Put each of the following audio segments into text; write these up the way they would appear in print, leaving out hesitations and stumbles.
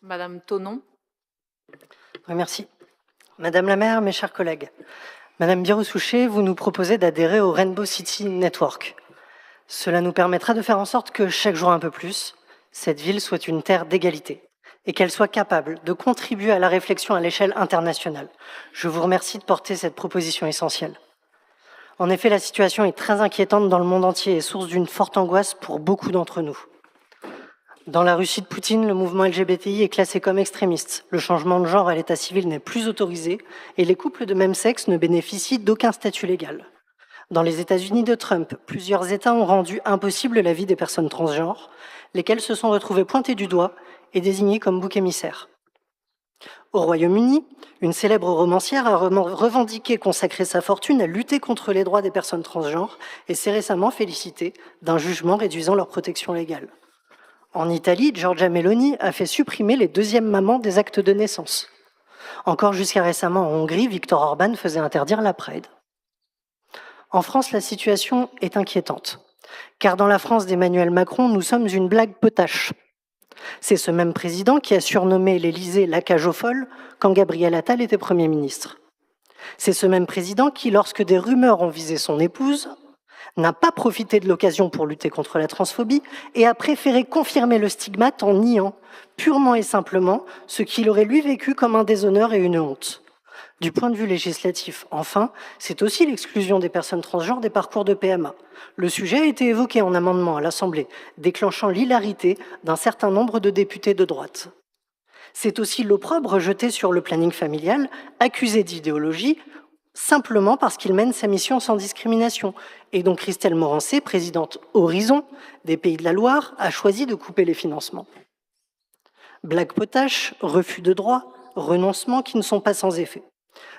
Madame Thonon. Oui, merci. Madame la maire, mes chers collègues, Madame Birous-Souchet, vous nous proposez d'adhérer au Rainbow City Network. Cela nous permettra de faire en sorte que chaque jour un peu plus, cette ville soit une terre d'égalité et qu'elle soit capable de contribuer à la réflexion à l'échelle internationale. Je vous remercie de porter cette proposition essentielle. En effet, la situation est très inquiétante dans le monde entier et source d'une forte angoisse pour beaucoup d'entre nous. Dans la Russie de Poutine, le mouvement LGBTI est classé comme extrémiste. Le changement de genre à l'état civil n'est plus autorisé et les couples de même sexe ne bénéficient d'aucun statut légal. Dans les États-Unis de Trump, plusieurs États ont rendu impossible la vie des personnes transgenres, lesquelles se sont retrouvées pointées du doigt et désignées comme boucs émissaires. Au Royaume-Uni, une célèbre romancière a revendiqué consacrer sa fortune à lutter contre les droits des personnes transgenres et s'est récemment félicitée d'un jugement réduisant leur protection légale. En Italie, Giorgia Meloni a fait supprimer les deuxièmes mamans des actes de naissance. Encore jusqu'à récemment en Hongrie, Viktor Orban faisait interdire la Pride. En France, la situation est inquiétante, car dans la France d'Emmanuel Macron, nous sommes une blague potache. C'est ce même président qui a surnommé l'Élysée la cage aux folles quand Gabriel Attal était Premier ministre. C'est ce même président qui, lorsque des rumeurs ont visé son épouse, n'a pas profité de l'occasion pour lutter contre la transphobie et a préféré confirmer le stigmate en niant, purement et simplement, ce qu'il aurait lui vécu comme un déshonneur et une honte. Du point de vue législatif, enfin, c'est aussi l'exclusion des personnes transgenres des parcours de PMA. Le sujet a été évoqué en amendement à l'Assemblée, déclenchant l'hilarité d'un certain nombre de députés de droite. C'est aussi l'opprobre jeté sur le planning familial, accusé d'idéologie, simplement parce qu'il mène sa mission sans discrimination, et dont Christelle Morancé, présidente Horizon des Pays de la Loire, a choisi de couper les financements. Blague potache, refus de droit, renoncement qui ne sont pas sans effet.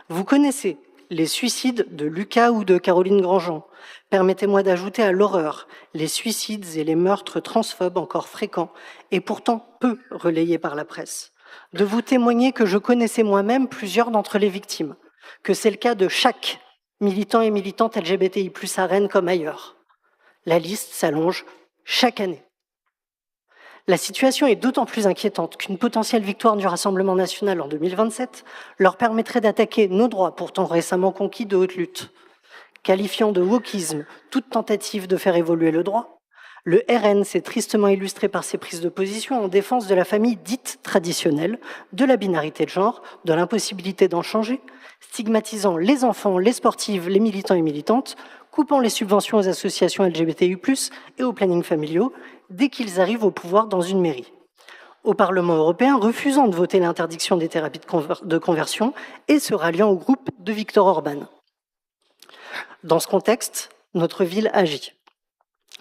Vous connaissez les suicides de Lucas ou de Caroline Grandjean. Permettez-moi d'ajouter à l'horreur les suicides et les meurtres transphobes encore fréquents et pourtant peu relayés par la presse. De vous témoigner que je connaissais moi-même plusieurs d'entre les victimes, que c'est le cas de chaque militant et militante LGBTI+, à Rennes comme ailleurs. La liste s'allonge chaque année. La situation est d'autant plus inquiétante qu'une potentielle victoire du Rassemblement national en 2027 leur permettrait d'attaquer nos droits pourtant récemment conquis de haute lutte. Qualifiant de wokisme toute tentative de faire évoluer le droit, le RN s'est tristement illustré par ses prises de position en défense de la famille dite traditionnelle, de la binarité de genre, de l'impossibilité d'en changer, stigmatisant les enfants, les sportives, les militants et militantes, coupant les subventions aux associations LGBTI+, et aux plannings familiaux, dès qu'ils arrivent au pouvoir dans une mairie. Au Parlement européen, refusant de voter l'interdiction des thérapies de conversion et se ralliant au groupe de Viktor Orban. Dans ce contexte, notre ville agit.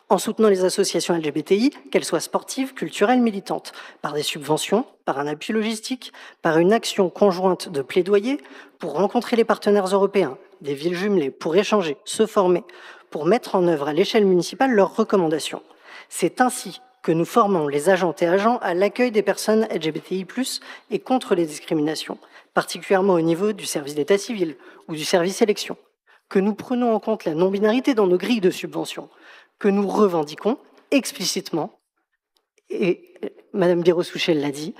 En soutenant les associations LGBTI, qu'elles soient sportives, culturelles, militantes, par des subventions, par un appui logistique, par une action conjointe de plaidoyer pour rencontrer les partenaires européens, des villes jumelées, pour échanger, se former, pour mettre en œuvre à l'échelle municipale leurs recommandations. C'est ainsi que nous formons les agentes et agents à l'accueil des personnes LGBTI+, et contre les discriminations, particulièrement au niveau du service d'état civil ou du service élection, que nous prenons en compte la non-binarité dans nos grilles de subventions, que nous revendiquons explicitement, et Madame Birous-Souchet l'a dit,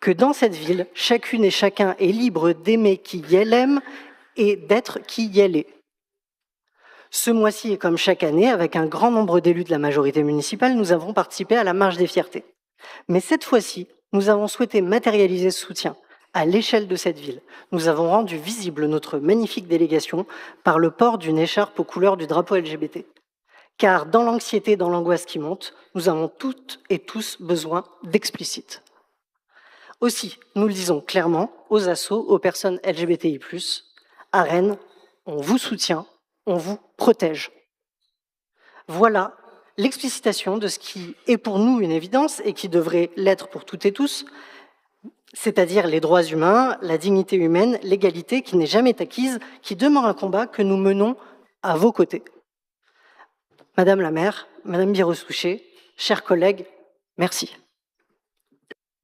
que dans cette ville, chacune et chacun est libre d'aimer qui elle aime et d'être qui elle est. Ce mois-ci, et comme chaque année, avec un grand nombre d'élus de la majorité municipale, nous avons participé à la marche des fiertés. Mais cette fois-ci, nous avons souhaité matérialiser ce soutien à l'échelle de cette ville. Nous avons rendu visible notre magnifique délégation par le port d'une écharpe aux couleurs du drapeau LGBT. Car dans l'anxiété, dans l'angoisse qui monte, nous avons toutes et tous besoin d'explicite. Aussi, nous le disons clairement aux assos, aux personnes LGBTI+, à Rennes, on vous soutient, on vous protège. Voilà l'explicitation de ce qui est pour nous une évidence et qui devrait l'être pour toutes et tous, c'est-à-dire les droits humains, la dignité humaine, l'égalité qui n'est jamais acquise, qui demeure un combat que nous menons à vos côtés. Madame la maire, Madame Birous-Souchet, chers collègues, merci.